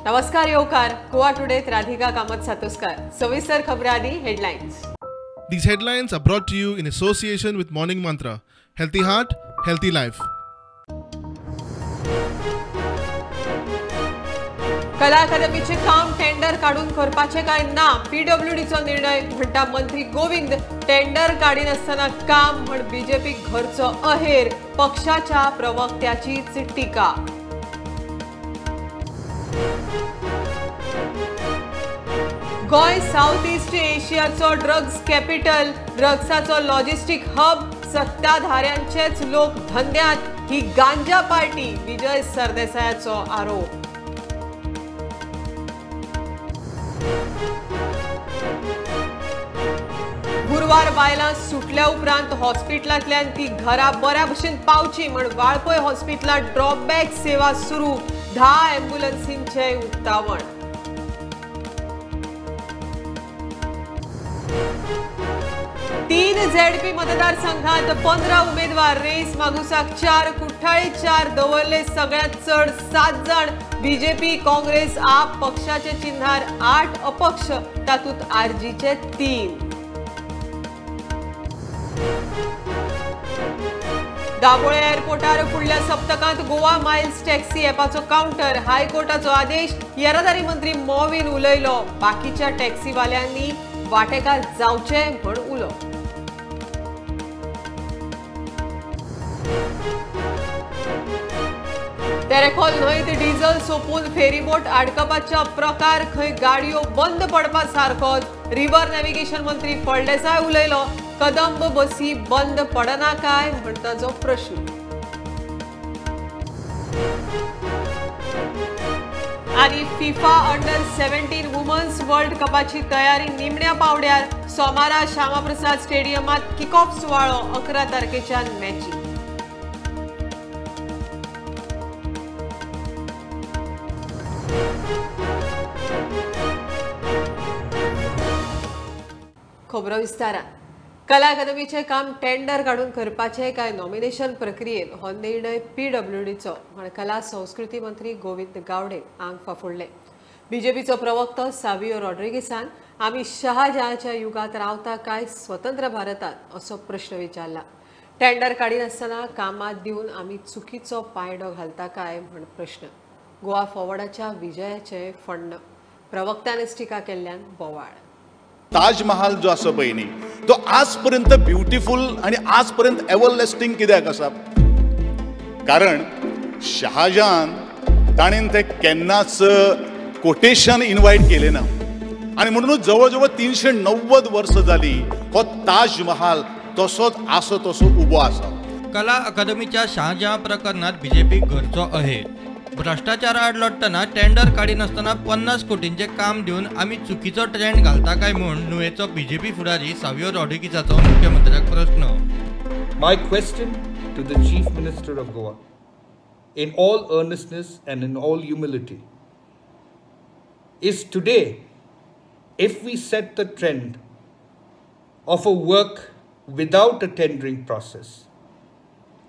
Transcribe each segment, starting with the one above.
नमस्कार येवकार. गोवा टुडेत राधिका कामत सातोस्कार. सविस्तर खबरांनी headlines. These headlines are brought to you in association with Morning Mantra. Healthy heart, healthy life. कला अकादमीचे काम टेंडर काढून करपाचे काय ना. पीडब्ल्यूडीचो निर्णय म्हणटा मंत्री गोविंद. टेंडर काढी नसताना काम म्हण बीजेपी घरचो अहेर. पक्षाच्या प्रवक्त्याचीच टीका. गोय साउथ ईस्ट एशियाचो ड्रग्स कॅपिटल. ड्रग्साचो लॉजिस्टिक हब. सत्ताधाऱ्यांचेच लोक धंद्यात. ही गांजा पार्टी. विजय सरदेसायाचो आरोप. गुरुवार बायलां सुटल्या उपरांत हॉस्पिटलांतल्यान ती घरा बऱ्या भशेन पावची म्हण वाळपय हॉस्पिटलांत ड्रॉपबॅक सेवा सुरू. 10 ॲम्ब्युलन्सींचे उक्तावण. तीन झेडपी मतदारसंघात 15 उमेदवार. रेस मागुसाक 4, कुठ्ठाळी 4. दवरले सगळ्यात चढ 7 जण. बीजेपी, काँग्रेस, आप पक्षाचे चिन्हार 8 अपक्ष. तातूंत आरजीचे 3. दाबोळे एअरपोर्टार फुडल्या सप्तकांत गोवा मायल्स टॅक्सी ॲपाचो काउंटर. हायकोर्टाचो आदेश. येरादारी मंत्री मोविन उलयलो. बाकीच्या टॅक्सीवाल्यांनी वांटेकार जावचे म्हण उलो. तेरेखोल न्हंयत डिझल सोपून फेरीबोट आडकपाच्या प्रकार. खंय गाडयो बंद पडपा सारकोच. रिव्हर नॅव्हिगेशन मंत्री फळदेसाय उलयलो. कदंब बसी बंद पडना काय म्हण ताचो प्रश्न. आणि फिफा अंडर 17 वुमन्स वर्ल्ड कपाची तयारी निमण्या पावड्यार. सोमारा श्यामाप्रसाद स्टेडियमात किक ऑफ सुवाळो. 11 तारखेच्यान मॅची. खबरो विस्तारान. कला अकादमीचे काम टेंडर काढून करपाचे काय नॉमिनेशन प्रक्रियेत हो निर्णय पीडब्ल्यूडीचो म्हण कला संस्कृती मंत्री गोविंद गावडे आंग फाफुडले. बीजेपीचो प्रवक्तो सावियो रॉड्रिगेसान आमी शहाजहाच्या युगात रावता काय स्वतंत्र भारतात असो प्रश्न विचारला. टेंडर काढी नासतना कामात दिवन आमी चुकीचो पायडो घालता काय म्हण प्रश्न. गोवा फॉरवर्डाच्या विजयाचे फंड. प्रवक्त्यानेच टिका केल्ल्यान बोवाळ. ताजमहाल जो आसा पळय न्ही तो आज पर्यंत ब्युटिफूल आणि आज पर्यंत एव्हरलास्टिंग कित्याक आसा. कारण शहाजहान ताणेन ते केन्नाच कोटेशन इन्वायट केले ना आणि म्हणूनच जवळ जवळ 390 वर्स जाली हो ताजमहाल तसोच आसा तसो उबो आसा. कला अकादमीच्या शहाजहान प्रकरणात बीजेपी घरचो अहेर. भ्रष्टाचार आड लढताना टेंडर काढी नसताना 50 कोटींचे काम दिवन आम्ही चुकीचो ट्रेंड घालता काय म्हूण नुवेचो बीजेपी फुडारी सावियो रॉड्रिगेसाचो मुख्यमंत्र्याक प्रश्न. My question to the Chief Minister of Goa, in all earnestness and in all humility, is today, if we set the trend of a work without a tendering process,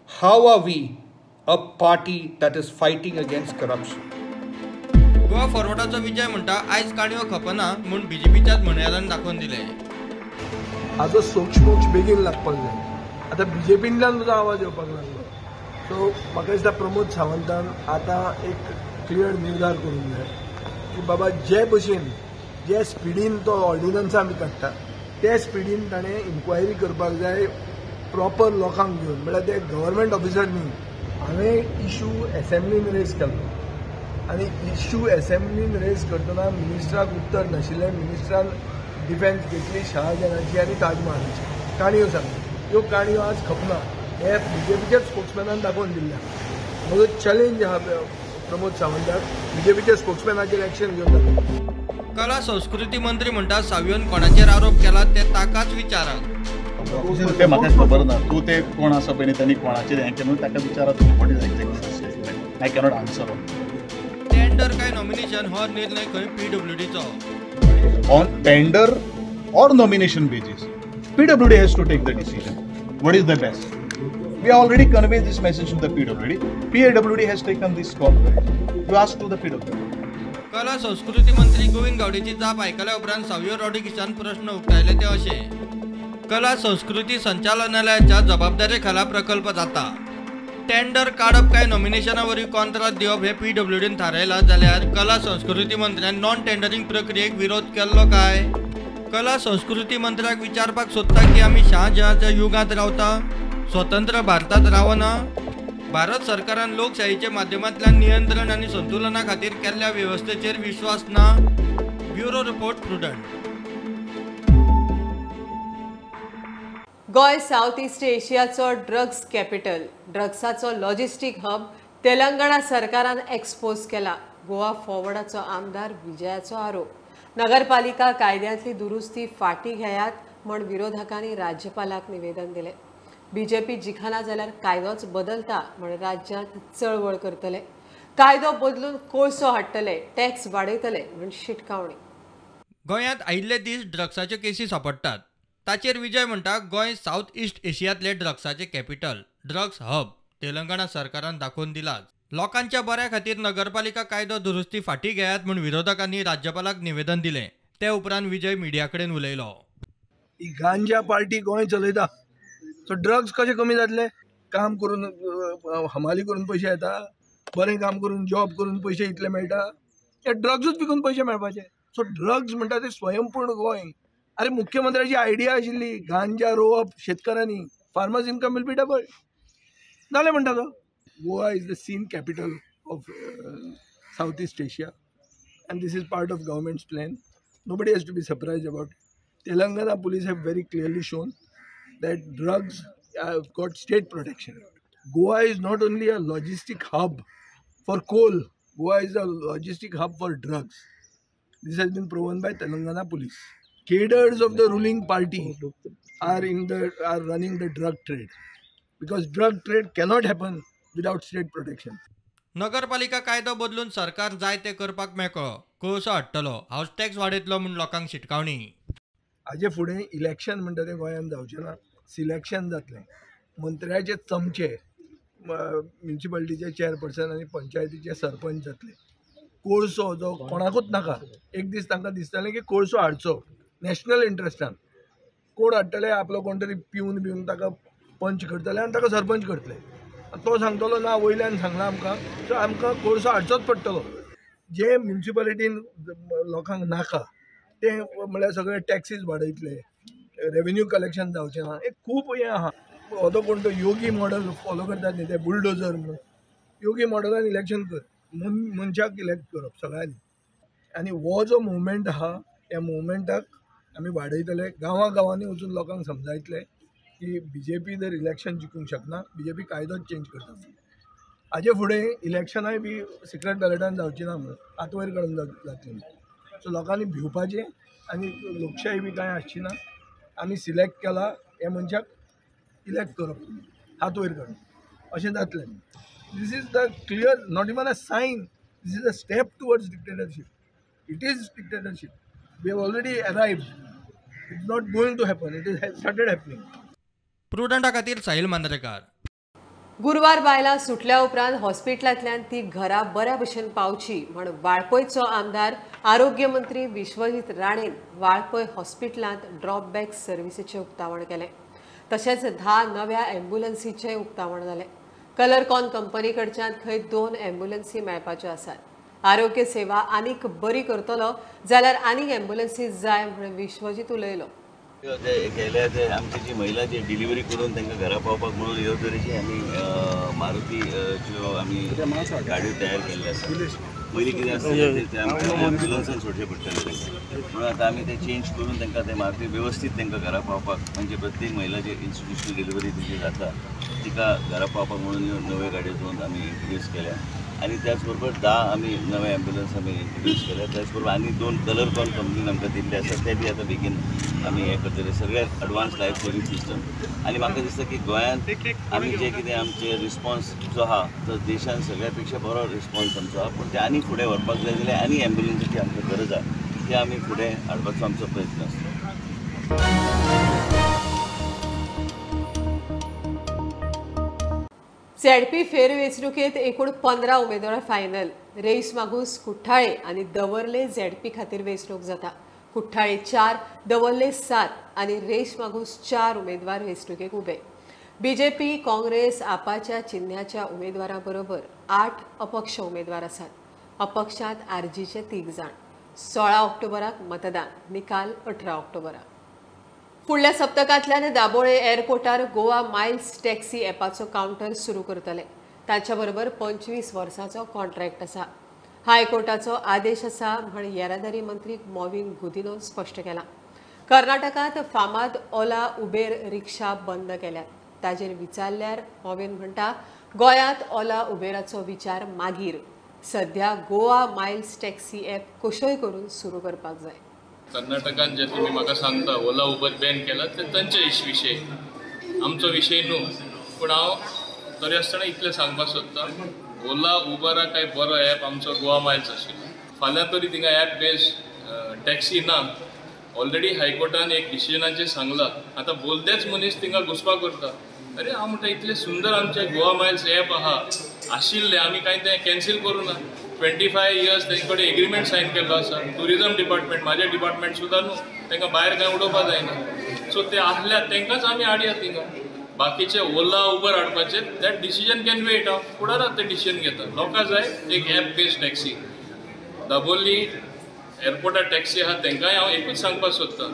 how are we a party that is fighting against corruption? Goa फॉरवर्डाचो विजय म्हणटा आयज काणयो खपना म्हूण बीजेपीच्याच म्हणयारान दाखोवन दिले. हाजो सोक्ष बेगीन लागपाक जाय. आतां बीजेपींतल्यान तुजो आवाज येवपाक लागलो. सो म्हाका दिसता प्रमोद सावंतान आतां एक क्लियर निर्धार करूंक जाय की बाबा जे भशेन जे स्पिडीन तो ऑर्डिनन्सां आमी काडटा ते स्पिडीन ताणें इन्क्वायरी करपाक जाय प्रॉपर लोकांक घेवन. म्हळ्यार ते गव्हर्मेंट ऑफिसर न्ही. हांवें इशू असेंब्लीन रेज केल्लो आनी इशू असेंब्लीन रेज करतना मिनिस्टराक उत्तर नाशिल्लें. मिनिस्टरान डिफेन्स घेतली शहाजहानाची आनी ताजमहालाची. काणयो सांगली. ह्यो काणयो आज खपना हे बीजेपीच्याच स्पोक्समॅनान दाखोवन दिल्ल्या. म्हजो चॅलेंज आहा प्रमोद सावंताक बीजेपीच्या स्पोक्समॅनाचेर एक्शन घेवन दाखोवन. कला संस्कृती मंत्री म्हणटा सावियोन कोणाचेर आरोप केला ते ताकाच विचारात. ते म्हाका खबर ना. तूं ते कोण आसा पळय तांणी कोणाचेर हें केलें ताका विचारात. What is exactly statement. I cannot answer. Tender काय नॉमिनेशन हो निर्णय खंय पीडब्ल्यूडीचो. On tender or nomination basis, PWD has to take the decision. What is the best? We already conveyed this message to the PWD. PWD has taken this call. You ask to the PWD. कला संस्कृती मंत्री गोविंद गावडेची जाप आयकल्या उपरांत सावयो रॉड्रिगीसान प्रश्न उक्तायले ते असे. कला संस्कृती संचालनालयाच्या जबाबदारी खाला प्रकल्प जाता. टेंडर काडप काय नॉमिनेशनावरवी कॉन्ट्राक्ट दिवप हे PWDन थारायला जाल्यार कला संस्कृती मंत्र्यान नॉन टेंडरिंग प्रक्रियेक विरोध केल्लो काय? कला संस्कृती मंत्र्याक विचारपाक सोदता की आमी शहाजहाच्या युगांत रावता, स्वतंत्र भारतात रावना. भारत सरकारान लोकशाहीच्या माध्यमांतल्यान नियंत्रण आणि संतुलना खातीर केल्ल्या व्यवस्थेचेर विश्वास ना. Bureau report Prudent. Goa south east एशियाचो ड्रग्स कॅपिटल, ड्रग्साचो लॉजिस्टीक हब तेलंगणा सरकारान एक्सपोज केला. गोवा फॉरवर्डाचो आमदार विजयाचो आरोप. नगरपालिका कायद्यांतली दुरुस्ती फाटीं घेयात म्हण विरोधकांनी राज्यपालाक निवेदन दिलें. BJP जिखना जाल्यार कायदोच बदलता म्हण राज्यांत चळवळ करतले. कायदो बदलून कोळसो हाडटले, टॅक्स वाडयतले म्हण शिटकावणी. गोंयांत आयिल्ले दीस ड्रग्साच्यो केसी सापडटात. ताचेर विजय म्हणटा गोंय साउथ ईस्ट एशियांतले ड्रग्साचे कॅपिटल, ड्रग्स हब तेलंगणा सरकारान दाखोवन दिलाच. लोकांच्या बऱ्या खातीर नगरपालिका कायदो दुरुस्ती फाटीं घेयात म्हूण विरोधकांनी राज्यपालाक निवेदन दिलें. ते उपरांत विजय मिडिया कडेन उलयलो. ही गांजा पार्टी गोंय चलयता, सो ड्रग्स कशे कमी जातले? काम करून हमाली करून पयशे येता, बरें काम करून जॉब करून पयशे इतले मेळटा, हे ड्रग्सूच विकून पयशे मेळपाचे. सो ड्रग्स म्हणटा ते स्वयंपूर्ण गोंय. अरे मुख्यमंत्र्याची आयडिया आशिल्ली गांजा रोवप शेतकारांनी, farmers income will be double. जालें म्हणटा तो. Goa is the sin capital of South East Asia and this is part of government's plan. Nobody has to be surprised about it. Telangana police have very clearly shown that drugs have got state protection. Goa is not only a logistic hub for coal, Goa is a logistic hub for drugs. This has been proven by Telangana police. Cadres of the ruling party are running the drug trade, because drug trade cannot happen without state protection. नगरपालिका कायदो बदलून सरकार जाय ते करपाक मेकळो, कोळसो हाडटलो, house tax वाडयतलो म्हूण लोकांक शिटकावणी. हाजे फुडें इलेक्शन म्हणटा तें गोंयांत जावचें ना. सिलेक्शन जातलें. मंत्र्याचे चमचे म्युनिसिपालिटीचे चेअरपर्सन आनी पंचायतीचे सरपंच जातले. कोळसो जो कोणाकूच नाका, एक दीस तांकां दिसतालें की कोळसो हाडचो नॅशनल इंट्रस्टान. कोण हाडटले? आपलो कोण तरी पिवन ताका पंच करतले आनी ताका सरपंच करतले. तो सांगतलो ना वयल्यान सांगला आमकां, सो आमकां कोळसो हाडचोच पडटलो. जे म्युनिसिपालिटीन लोकांक नाका ते म्हळ्यार सगळे टॅक्सीस वाडयतले, रेव्हेन्यू कलेक्शन जावचें ना. एक खूब हें आहा. हो तो कोण तो योगी मॉडल फॉलो करतात न्ही, ते बुलडोजर म्हणून. योगी मॉडलान इलेक्शन कर, मनशाक इलेक्ट करप सगळ्यांनी. आनी हो जो मुवमेंट आहा, ह्या मुवमेंटाक आमी वाडयतले. गांवांनी वचून लोकांक समजायतले की BJP जर इलेक्शन जिखूंक शकना, BJP कायदोच चेंज करता. हाजे फुडें इलेक्शनाय बी सिक्रेट बॅलेटान जावची ना म्हणून हातवयर काडून जातली. सो लोकांनी भिवपाचें आनी लोकशाही बी कांय आसची ना. आमी सिलेक्ट केला ह्या मनशाक इलेक्ट करप हात वयर काडून, अशें जातलें. This is the clear, not even a sign, this is a step towards dictatorship. It is dictatorship. We have already arrived. It is not going to happen, it is started happening. प्रुडंटा खातीर साहिल मांद्रेकार. गुरुवार बायलां सुटल्या उपरांत हॉस्पिटलांतल्यान ती घरा बऱ्या भशेन पावची म्हण वाळपयचो आमदार आरोग्य मंत्री विश्वजीत राणेन वाळपय हॉस्पिटलांत ड्रॉपबॅक सर्विसीचें उक्तावण केलें. तशेंच 10 नव्या एम्ब्युलन्सीचें उक्तावण जालें. कलरकॉन कंपनी कडच्यान थंय 2 एम्ब्युलन्सी मेळपाच्यो आसात. आरोग्य सेवा आनीक बरी करतलो जाल्यार आनीक एम्ब्युलन्सी जाय म्हण विश्वजीत उलयलो. गेल्या ते आमची जी महिला जी डिलिव्हरी करून तांकां घरा पावपाक म्हणून येवजणेची आमी मारुतीच्यो आमी गाडयो तयार केल्ल्यो आसा. पयलीं कितें आसतालें ते आमकां एम्ब्युलन्सान सोडचें पडटालें, म्हणून आतां आमी ते चेंज करून तांकां ते मारुती वेवस्थीत तांकां घरा पावपाक, म्हणजे प्रत्येक महिला जी इंस्टिट्युशनल डिलिव्हरी तेजी जाता तिका घरा पावपाक म्हणून नव्यो गाडयो दोन आमी इंट्रोड्यूस केल्या. आणि त्याचबरोबर 10 आमी नवे एम्ब्युलन्स आमी इंट्रोड्यूस केल्या. त्याचबरोबर आनी 2 कलरकॉन कंपनीन आमकां दिल्ले आसा, ते बी आतां बेगीन आमी हें करतले. सगळ्यात एडवान्स लायफ सेविंग सिस्टम. आनी म्हाका दिसता की गोंयांत आमी जे कितें आमचे रिस्पॉन्स जो आहा तो देशान सगळ्या पेक्षा बरो रिस्पॉन्स आमचो आहा. पूण ते आनी फुडें व्हरपाक जाय जाल्यार आनी एम्ब्युलन्सीची आमकां गरज आहा, ते आमी फुडें हाडपाचो आमचो प्रयत्न आसता. झेडपी फेरवेंचणुकेत एकूण 15 उमेदवार फायनल. रेईस मागूस कुठ्ठाळे आणि दवर्ले झेडपी खातीर वेंचणूक जाता. कुठ्ठाळे 4, दवर्ले 7 आणि रेईस मागूस 4 उमेदवार वेंचणुकेक उबे. बीजेपी, काँग्रेस आपाच्या चिन्हाच्या उमेदवाराबरोबर 8 अपक्ष उमेदवार आसात. अपक्षांत आरजीचे 3 जाण. 16 ऑक्टोबराक मतदान. निकाल 18 ऑक्टोबराक. फुडल्या सप्तकांतल्यान दाबोळे एअरपोर्टार गोवा मायल्स टॅक्सी ॲपाचो कावंटर सुरू करतले. तांच्या बरोबर 25 वर्सांचो कॉन्ट्रॅक्ट आसा. हायकोर्टाचो आदेश आसा म्हण येरादारी मंत्री मॉविन गुदिनोन स्पश्ट केलां. कर्नाटकांत फामाद ओला उबेर रिक्षा बंद केल्यात. ताजेर विचारल्यार मॉविन म्हणटा गोंयांत ओला उबेराचो विचार मागीर. सध्या गोवा मायल्स टॅक्सी ॲप कश्योय करून सुरू करपाक जाय. कर्नाटकान जे तुम्ही म्हाका सांगता ओला उबर बॅन केला ते तांचे विशय, आमचो विशय न्हू. पूण हांव तरी आसतना इतलें सांगपाक सोदतां, ओला उबरा काय बरो ॲप आमचो गोवा मायल्स आशिल्लो. फाल्यां तरी थिंगा ॲप बेस्ड टॅक्सी ना. ऑलरेडी हायकोर्टान एक डिसिजनाचेर सांगलां. आतां बोलतेच मनीस थिंगा घुसपाक करता. अरे हांव म्हणटा इतलें सुंदर आमचें गोवा मायल्स ॲप आशिल्लें आमी कांय तें कॅन्सील करूं ना. 25 इयर्स तेंचे कडेन एग्रीमेंट सायन केल्लो आसा. टुरिजम डिपार्टमेंट म्हाजें डिपार्टमेंट सुद्दां न्हू, तांकां भायर कांय उडोवपा जायना. सो ते आसल्या तांकांच आमी हाडया थिंगा. बाकीचे ओला उबर हाडपाचे दॅट डिसिजन कॅन वेट. हांव फुडारात ते डिसिजन घेता. लोकांक जाय एक ॲप बेस्ड टॅक्सी. दाबोली एअरपोर्टार टॅक्सी आहा तांकांय हांव एकूच सांगपाक सोदतां,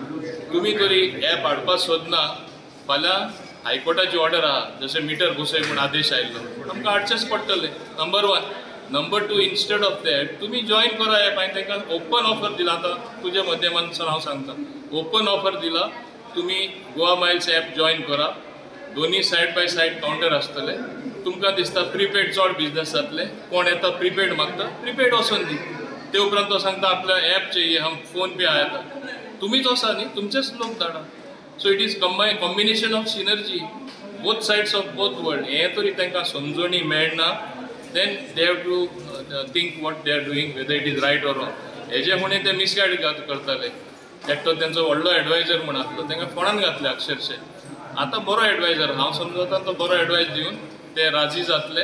तुमी तरी ॲप हाडपाक सोदना. फाल्यां हायकोर्टाची ऑर्डर आहा, जशें मिटर घुसय म्हूण आदेश आयिल्लो, पूण आमकां हाडचेंच पडटलें. Number 1. Number 2, instead of that तुमी जॉईन करा ॲप. हांवें तांकां ओपन ऑफर दिला. आतां तुज्या माध्यमांतल्यान हांव सांगता, ओपन ऑफर दिला. तुमी गोवा मायल्स ॲप जॉईन करा. दोन्ही सायड बाय सायड कावंटर आसतले. तुमकां दिसता प्रिपेड चड बिझनेस जातले. कोण येता प्रिपेड मागता, प्रिपेड वचून दी. ते उपरांत तो सांगता आपल्या ॲप चाहिए, हम फोन पे आया. तुमीच वचा न्ही, तुमचेच लोक धाडा. So it is combination of synergy both sides of both world. हे तरी तांकां समजणी मेळना. Then they have to think what they are doing, whether it is right or wrong. हेजे म्हणे ते मिसगायड करताले. एकटो तेंचो व्हडलो एडवायजर म्हण आसलो, तांकां फोंडान घातले अक्षरशः. आतां बरो एडवायजर, हांव समजता तो बरो एडवायस दिवन ते राजी जातले.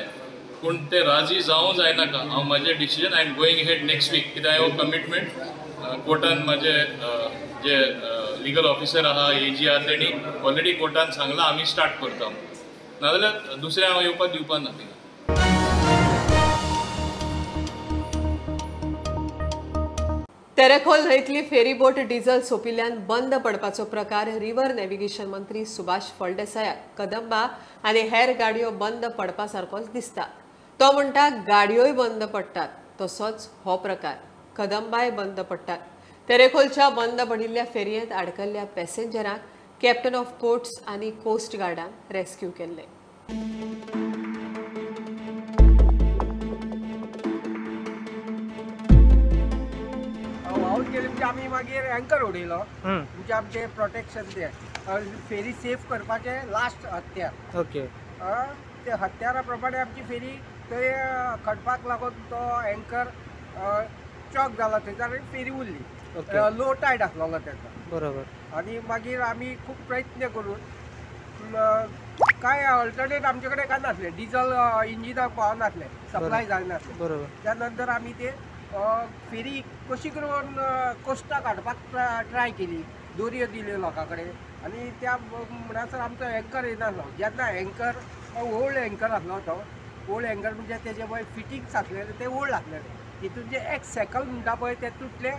पूण ते राजी जावं जायनाका. हांव म्हाजें decision I am going head next week, कित्याक हांव कमिटमेंट कोर्टान म्हाजे जे लिगल ऑफिसर आहा, एजी आहा, तेणी ऑलरेडी कोर्टान सांगलां आमी स्टार्ट करता. नाजाल्यार दुसऱ्या हांव येवपाक दिवपा ना थिंगा. तेरेखोल न्हंयतली फेरीबोट डिझल सोंपिल्ल्यान बंद पडपाचो प्रकार रिव्हर नॅव्हिगेशन मंत्री सुभाष फळदेसायाक कदंबा आनी हेर गाडयो बंद पडपा सारकोच दिसता. तो म्हणटा गाडयोय बंद पडटात, तसोच हो प्रकार कदंबाय बंद पडटात. तेरेखोलच्या बंद पडिल्ल्या फेरयेंत आडकल्ल्या पॅसेंजरांक कॅप्टन ऑफ पोर्ट्स आनी कोस्ट गार्डान रेस्क्यू केल्ले. म्हणजे आमी मागीर एंकर उडयलो. म्हणजे आमचे प्रोटेक्शन ते फेरी सेफ करपाचे लास्ट हत्यार. ओके. ते हत्यारा प्रमाणे आमची फेरी थंय खडपाक लागून तो एंकर चॉक जाला, थंयच्यान फेरी उरली. लो टायड आसलो तेका. बरोबर. आनी मागीर आमी खूब प्रयत्न करून काय अल्टरनेट आमचे कडेन काय नासले. डिझल इंजिनाक पावनासले, सप्लाय जायनासले. बरोबर. त्या नंतर आमी ते फेरी कशी करून कोस्टाक हाडपाक ट्राय केली. दोरयो दिल्यो लोकां कडेन आनी त्या म्हणसर आमचो एंकर येनासलो. जेन्ना एंकर ओल्ड एंकर आसलो, तो ओल्ड एंकर म्हणजे तेजे पळय फिटिंग्स आसलेले ते ओल्ड आसलेले. तितून जे एक सॅकल म्हणटा पळय ते तुटले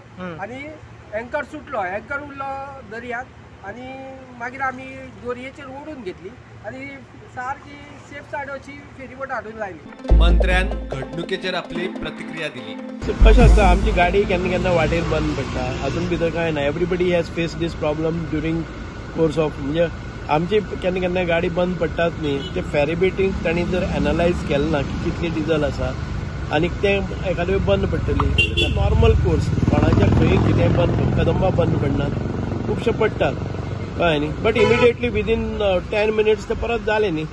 आनी एंकर सुटलो. एंकर उरलो दर्यांत आनी मागीर आमी दोरयेचेर ओडून घेतली आनी सारकी सेफ सायड अशी फेरीबोट हाडून लायली. मंत्र्यान घडणुकेचेर आपली प्रतिक्रिया दिली. कशें आसता, आमची गाडी केन्ना केन्ना वाटेर बंद पडटा. हातून भितर कांय ना. Everybody has face this problem during course of. म्हणजे आमची केन्ना केन्ना गाडी बंद पडटात न्ही, ते फेरीबेटींग तांणी जर एनालायज केलें ना की कितली डिझल आसा आनी ते एखाद्या बंद पडटली. Normal course. कोणाच्या खंय कितें बंद, कदंबा बंद पडनात, खुबशे पडटात कळ्ळें न्ही. बट इमिडिएटली विदीन 10 मिनिट्स ते परत जालें न्ही.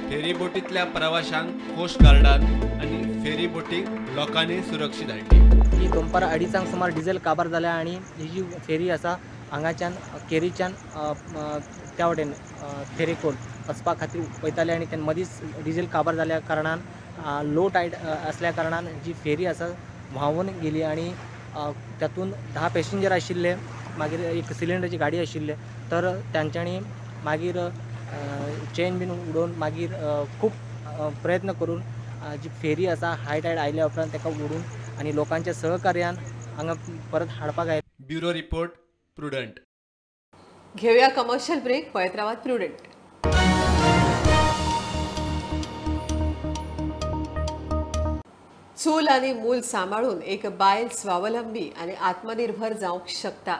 फेरीबोटींतल्या प्रवाशांक कोस्ट गार्डान आनी फेरीबोटीक लोकांनी सुरक्षीत हाडली. ही दनपार 2:30 सुमार डिझेल काबार जाल्या आनी ही जी फेरी आसा हांगाच्यान केरीच्यान त्या वटेन फेरीकोल वचपा खातीर वयताले आनी तेन्ना मदींच डिझेल काबार जाल्या कारणान लो टायड असल्या कारणान जी फेरी आसा व्हांवून गेली आनी तातूंत 10 पॅसेंजर आशिल्ले, मागीर एक सिलिंडरची गाडी आशिल्ले, तर तांच्यांनी मागीर चेन बीन उडोवन मागीर खूब प्रयत्न करून जी फेरी आसा हाय टायड आयल्या उपरांत ताका उडोवन आनी लोकांच्या सहकार्यान हांगा परत हाडपाक आयले. Bureau report prudent. घेऊया कमर्शियल ब्रेक. पळयत रावात प्रुडंट. चूल आणि मूल सांभाळून एक बायल स्वावलंबी आणि आत्मनिर्भर जावंक शकता.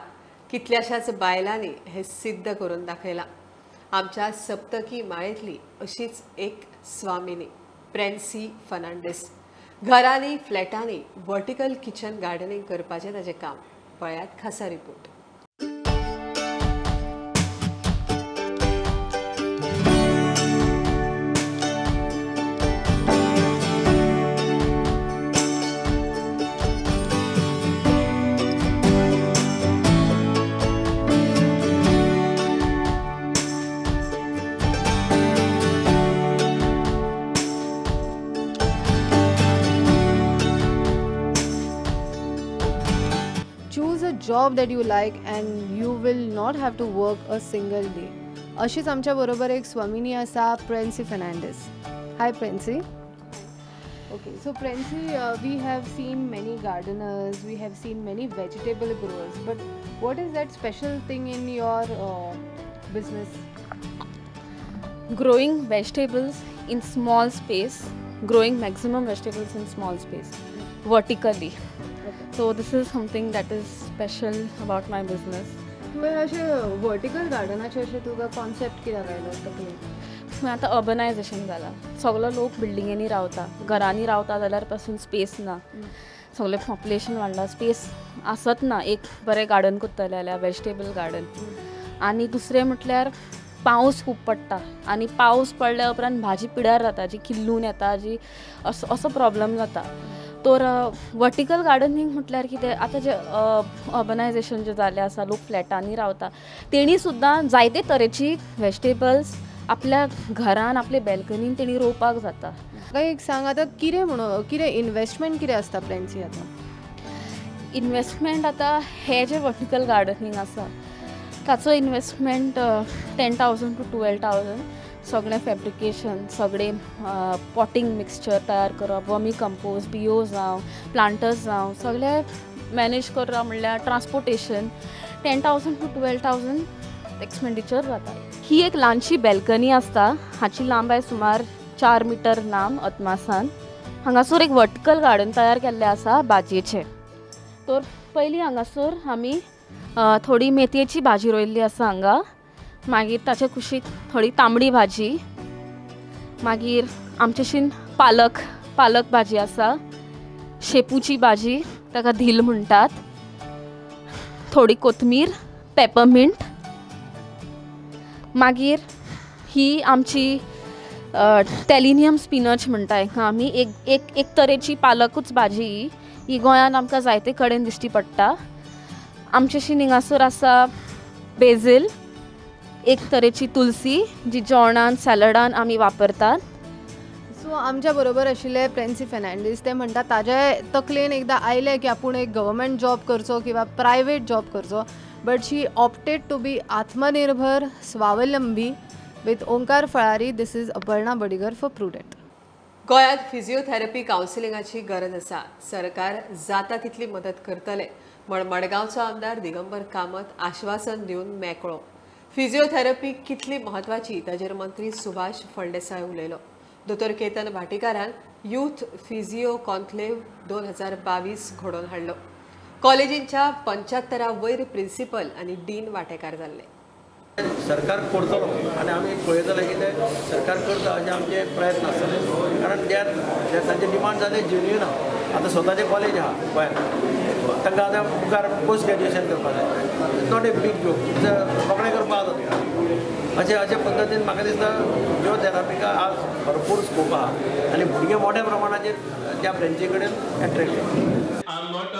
कितल्याशाच बायलांनी हे सिद्ध करून दाखयला. आमच्या सप्तकी माळेंतली अशीच एक स्वामिनी फ्रँसी फर्नांडीस. घरांनी फ्लॅटांनी वर्टिकल किचन गार्डनिंग करपाचें ताचें काम. पळयात खासा report. Job that you like and you will not have to work a single day. अशीच आमच्या बरोबर एक स्वामिनी आसा, फ्रँसी फर्नांडीस. हाय फ्रँसी. Okay, so Prancy, we have seen many gardeners, we have seen many vegetable growers, but what is that special thing in your business? Growing vegetables in small space, growing maximum vegetables in small space, vertically. So this is something that is special about my business. तुवें अशें vertical गार्डनाचें अशें तुका concept कित्याक आयलो तकलेंत? आतां urbanisation जालां. सगलो लोक बिल्डिंगेनी रावता, घरांनी रावता जाल्यार पासून स्पेस ना. सगलें पॉप्युलेशन वाडलां, स्पेस आसत ना एक बरें गार्डन करतलें जाल्यार वेजिटेबल गार्डन. आनी दुसरें म्हटल्यार पावस खूब पडटा आनी पावस पडल्या उपरांत भाजी पिड्यार जाता, जी किल्लून येता, जी असो प्रॉब्लेम जाता. तर वर्टिकल गार्डनिंग म्हटल्यार कितें, आतां जे अर्बनायझेशन जे जाल्लें आसा, लोक फ्लॅटांनी रावता, तेणी सुद्दां जायते तरेची वेजिटेबल्स आपल्या घरान, आपले बॅल्कनीन तेणी रोवपाक जाता. म्हाका एक सांग, आतां कितें इन्वेस्टमेंट कितें आसता फ्रँसी? आतां इन्वेस्टमेंट आतां हे जे वर्टिकल गार्डनिंग आसा ताचो इन्वेस्टमेंट 10,000 to 12,000. सगळें फॅब्रिकेशन, सगळें पॉटिंग मिक्सचर तयार करप, वर्मी कंपोस्ट, बियो जावं, प्लांटर्स जावं, सगळें मॅनेज करप म्हणल्यार ट्रान्सपोर्टेशन 10,000 to 12,000 एक्सपेंडिचर जाता. ही एक ल्हानशी बॅल्कनी आसता, हाची लांबाय सुमार 4 मीटर लांब अदमासान. हांगासर एक वर्टिकल गार्डन तयार केल्लें आसा भाजयेचें. तर पयलीं हांगासर आमी थोडी मेथयेची भाजी रोयल्ली आसा हांगा, मागीर ताचे कुशीक थोडी तांबडी भाजी, मागीर आमचेशीन पालक भाजी आसा, शेपूची भाजी ताका धील म्हणटात, थोडी कोथमीर, पेपरमिंट. मागीर ही आमची टेलिनियम स्पिनच म्हणटा हाका आमी. एक तरेची पालकूच भाजी ही गोंयान आमकां जायते कडेन दिश्टी पडटा. आमचेशीन हिंगासर आसा बेझील, एक तरेची तुलसी, जी जेवणान सॅलडान आमी वापरतात. सो आमच्या बरोबर आशिल्ले फ्रँसी फर्नांडीस, ते म्हणटा ताजे तकलेन एकदां आयलें की आपूण एक गव्हर्मेंट जॉब करचो किंवा प्रायवेट जॉब करचो, but she opted to be आत्मनिर्भर स्वावलंबी with Omkar Phalari. This is Aparna Badigar for Prudent. गोंयांत फिजिओथेरपी कावन्सिलिंगाची गरज आसा. सरकार जाता तितली मदत करतले म्हण मडगांवचो आमदार दिगंबर कामत आश्वासन दिवन मेकळो. फिजिओथेरपी कितली म्हत्वाची ताचेर मंत्री सुभाष फळदेसाय उलयलो. दोतोर केतन भाटीकारान यूथ फिजिओ कॉन्क्लेव 2022 घडोवन हाडलो. कॉलेजींच्या 75 वयर प्रिन्सिपल आनी डीन वांटेकार जाल्ले. सरकार करतलो आनी आमी पळयतले की ते सरकार करता अशें आमचे प्रयत्न आसतले. कारण जे तांचे डिमांड जाले जेन्युइन आहा. आतां स्वताचें कॉलेज आहा गोंयांत, तांकां आतां मुखार पोस्ट ग्रॅज्युएशन करपाक जाय. नॉट ए बीग जॉब, रोखडें करपाक जाता. अशे पद्दतीन म्हाका दिसता फिजिओथेरपीका आज भरपूर स्कोप आहा आनी भुरगे मोठ्या प्रमाणाचेर त्या ब्रँची कडेन एट्रॅक्ट जाता. I am not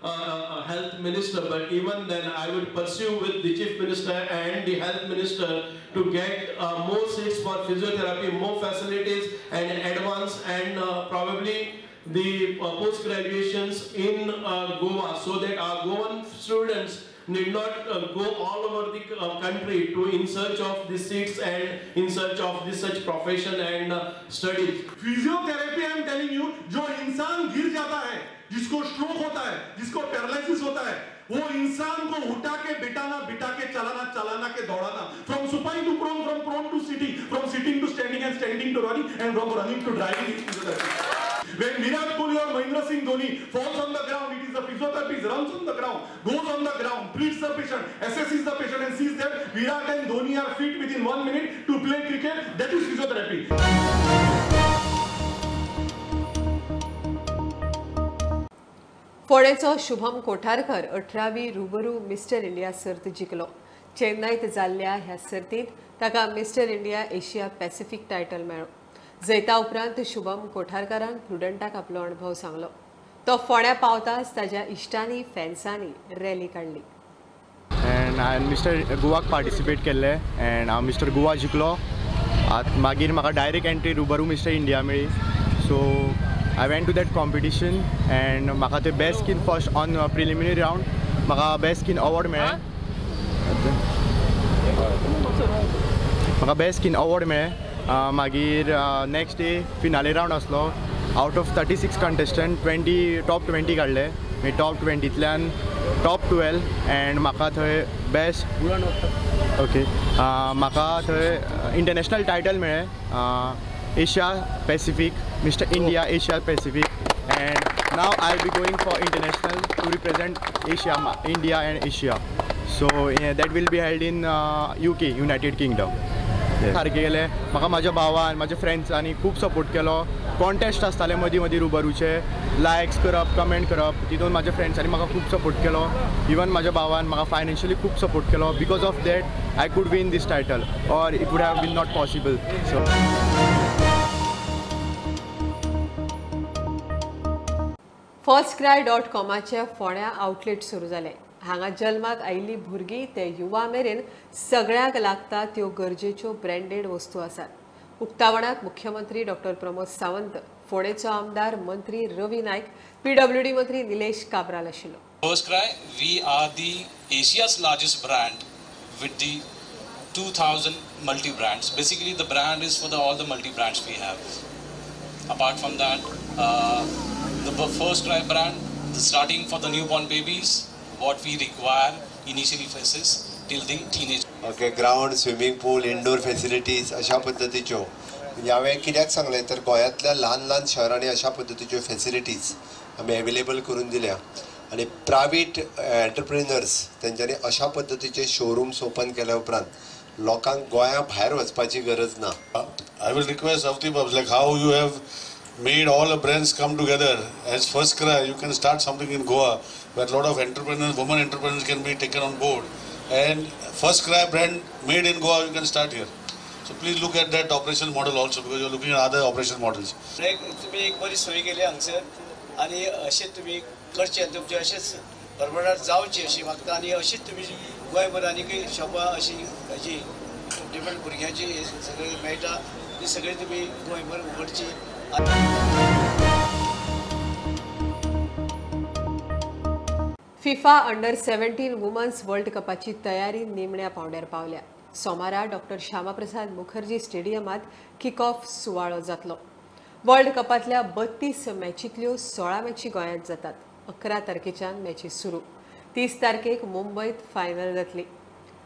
health minister, but even then I would pursue with the chief minister and the health minister to get more seats for physiotherapy, more facilities and advance and probably the post graduations in Goa, so that our Goan students need not go all over the country to in search of the seats and in search of this such profession and studies. Physiotherapy I am telling you, जो इंसान गिर जाता है, जिसको stroke होता है, जिसको paralysis होता है, वो इंसान को उठा के बिठा के चलाना के दौड़ाना, from supine to prone, from prone to sitting, from sitting to standing and standing to running and from running to driving is physiotherapy. When Virat Kohli or Mahendra Singh Dhoni falls on the ground, it is the physiotherapist runs on the ground, goes on the ground, treats the patient, assesses the patient and sees that Virat and Dhoni are fit within 1 minute to play cricket. That is physiotherapy. फोंडेचो शुभम कोठारकर 18वी रुबरू mister India सर्त जिखलो. चेन्नईत जाल्ल्या ह्या सर्तींत ताका mister India Asia Pacific title मेळ्ळो. जैता उपरांत शुभम कोठारकरान प्रुडंटाक आपलो अणभव सांगलो. तो फोंड्या पावताच ताज्या इश्टांनी फॅन्सांनी रॅली काडली. एंड हांवें मिस्टर गोवाक पार्टिसिपेट केल्लें एंड हांव मिस्टर गोवा जिखलो. मागीर म्हाका डायरेक्ट एंट्री रुबरू मिस्टर इंडिया मेळ्ळी. So I went to that competition and म्हाका ते best skin first on preliminary round म्हाका बेस्ट स्किन अवॉर्ड मेळ्ळें. म्हाका बेस्ट स्किन अवॉर्ड मेळ्ळें. मागीर नेक्स्ट डे फिनाले राउंड आसलो. आउट ऑफ 36 कंटेस्टंट टॉप 20 काडले. मागीर टॉप 20तल्यान टॉप 12 एंड म्हाका थंय बेस्ट ओके म्हाका थंय इंटरनॅशनल टायटल मेळ्ळें. Asia Pacific, Mr. India Asia Pacific, and now I'll be going for international to represent Asia, India and Asia. So that will be held in UK, United Kingdom. सारकें गेलें. म्हाका म्हाज्या भावान म्हाज्या फ्रेंड्सांनी खूब सपोर्ट केलो. Contest आसताले मदीं मदीं रुबरूचे, लायक्स करप, कमेंट करप, तितून म्हाज्या फ्रेंड्सांनी म्हाका खूब सपोर्ट केलो. इवन म्हाज्या भावान म्हाका फायनान्शियली खूब सपोर्ट केलो. Because of that I could win this title or it would have been not possible. So firstcry.comचे फोंड्या आउटलेट सुरू जाले. हांगा जल्माक आयिल्लीं भुरगीं ते युवा मेरेन सगळ्याक लागता त्यो गरजेच्यो ब्रँडेड वस्तू आसात. उक्तावणाक मुख्यमंत्री डॉक्टर प्रमोद सावंत, फोंडेचो आमदार मंत्री रवी नायक, PWD मंत्री निलेश काब्राल आशिल्लो. FirstCry, we are the Asia's largest brand with the 2000 multi-brands. Basically, the brand is for all the multi-brands we have. Apart from that, the FirstCry brand, starting for the newborn babies, what we require initially phases till the teenage. Okay, ground, swimming pool, indoor facilities, अशा पद्धतीच्यो यावेळी कित्याक सांगले तर गोंयांतल्या ल्हान ल्हान शहरांनी अशा पद्धतीच्यो फॅसिलिटीज आमी अवेलेबल करून दिल्या आनी प्रायवेट एंटरप्रिनर्स तेंच्यांनी अशा पद्धतीचे शोरूम्स ओपन केल्या उपरांत लोकांक गोंया भायर वचपाची गरज ना. I will request Avti Babs, like how you have made all the brands come together as FirstCry, you can start something in Goa where a lot of entrepreneurs, women entrepreneurs can be taken on board, and FirstCry brand made in Goa you can start here. So please look at that operational model also, because you're looking at other operation models. तुम्ही एक बरी सोय केली हांगसर आनी अशें तुम्ही करचे, तुमचे अशेंच भरभराट जावची अशी मागता आनी अशीच तुम्ही गोंयभर आनीकय शॉपां अशी हाजी डिफरंट भुरग्यांची सगळी मेळटा ती सगळी तुम्ही गोंयभर उगडची. फिफा अंडर-17 वुमन्स वर्ल्ड कपाची तयारी निमण्या पावंड्यार पावल्या. सोमारा डॉक्टर श्यामाप्रसाद मुखर्जी स्टेडियमात किक ऑफ सुवाळो जातलो. वर्ल्ड कपांतल्या 32 मॅचींतल्यो 16 मॅची गोंयांत जातात. 11 तारखेच्यान मॅची सुरू. 30 तारखेक मुंबयत फायनल जातली.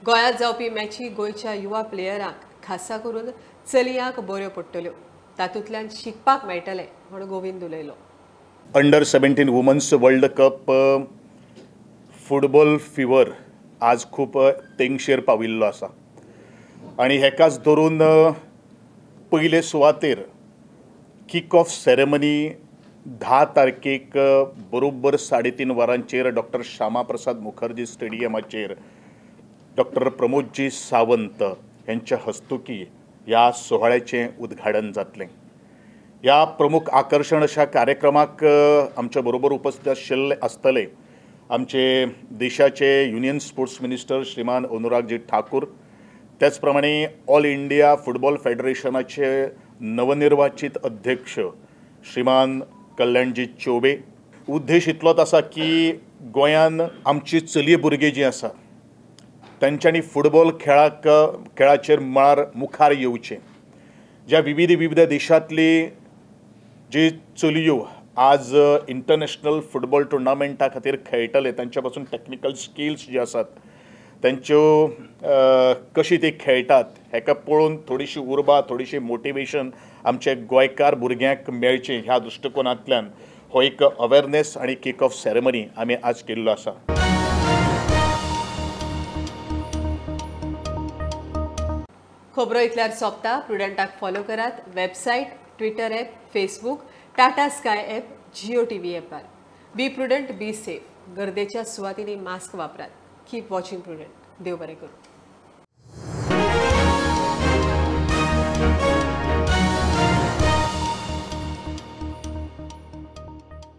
गोंयांत जावपी मॅची गोंयच्या युवा प्लेयरांक खासा करून चलयांक बऱ्यो पडटल्यो. तातूंतल्यान शिकपाक मेळटलें म्हूण गोविंद उलयलो. अंडर-17 women's world cup football fever आज खूब तेंगशेर पाविल्लो आसा आनी हेकाच धरून पयले सुवातेर किक ऑफ सेरेमनी 10 तारखेक बरोबर 3:30 वरांचेर डॉक्टर श्यामाप्रसाद मुखर्जी स्टेडियमाचेर डॉक्टर प्रमोदजी सावंत यांच्या हस्तुकी ह्या सोहळ्याचें उद्घाटन जातलें. ह्या प्रमुख आकर्षण अशा कार्यक्रमाक आमच्या बरोबर उपस्थित आसतले आमचे देशाचे युनियन स्पोर्ट्स मिनिस्टर श्रीमान अनुरागजी ठाकूर, त्याच प्रमाणे ऑल इंडिया फुटबॉल फेडरेशनाचे नवनिर्वाचित अध्यक्ष श्रीमान कल्याणजी चौबे. उद्देश इतलोच आसा की गोंयान आमची चलये भुरगे जी आसा तांच्यांनी फुटबॉल खेळाचेर मळार मुखार येवचें. ज्या विविध देशांतली जी चलयो आज इंटरनॅशनल फुटबॉल टुर्नामेंटा खातीर खेळटले तांच्या पासून टॅक्निकल स्किल्स जी आसात तांच्यो कशी ते खेळटात हेका पळोवन थोडीशी उर्बा थोडीशी मोटिवेशन आमचे गोंयकार भुरग्यांक मेळचें ह्या दृश्टिकोनांतल्यान हो एक अवेरनेस आनी किक ऑफ सेरेमनी आमी आज केल्लो आसा. खबरो इतल्यार सोंपता. प्रुडंटाक फॉलो करात. Website, Twitter app, Facebook, Tata Sky app, Jio TV ॲपार. Be Prudent, be safe. गर्देच्या सुवातींनी मास्क वापरात. Keep watching prudent. देव बरें करूं.